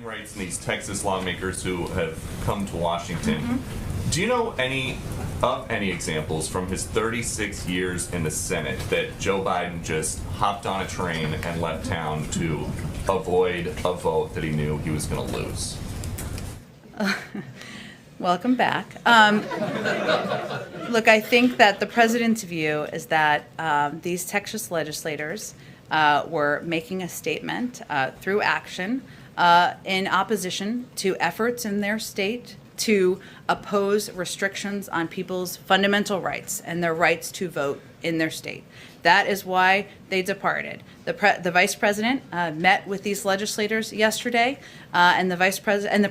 rights and these Texas lawmakers who have come to Washington. Do you know any examples from his 36 years in the Senate that Joe Biden just hopped on a train and left town to avoid a vote that he knew he was going to lose? Welcome back. Look, I think that the president's view is that these Texas legislators were making a statement through action in opposition to efforts in their state to oppose restrictions on people's fundamental rights and their rights to vote in their state. That is why they departed. The vice president met with these legislators yesterday, and the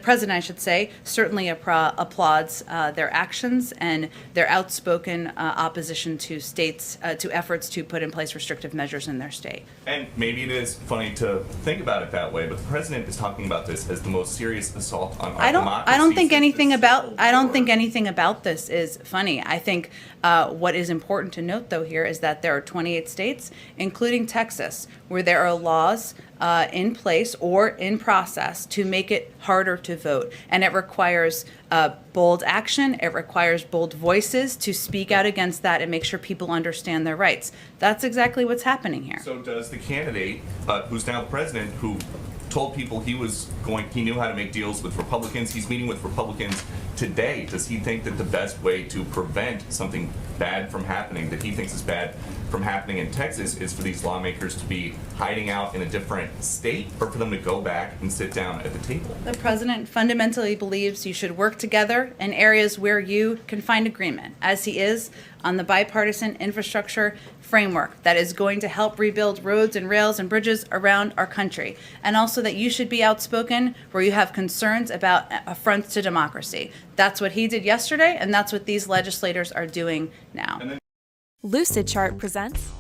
president, I should say, certainly applauds their actions and their outspoken opposition to states to efforts to put in place restrictive measures in their state. And maybe it is funny to think about it that way, but the president is talking about this as the most serious assault on our democracy. I don't think anything about this is funny. I think what is important to note, though, here is that there are 28 states, including Texas, where there are laws in place or in process to make it harder to vote. And it requires bold action. It requires bold voices to speak out against that and make sure people understand their rights. That's exactly what's happening here. So does the candidate, who's now the president, who told people he knew how to make deals with Republicans, he's meeting with Republicans today, does he think that the best way to prevent something bad from happening, that he thinks is bad from happening in Texas, is for these lawmakers to be hiding out in a different state, or for them to go back and sit down at the table? The president fundamentally believes you should work together in areas where you can find agreement, as he is on the bipartisan infrastructure framework that is going to help rebuild roads and rails and bridges around our country. And also that you should be outspoken where you have concerns about affronts to democracy. That's what he did yesterday, and that's what these legislators are doing now. Lucid Chart presents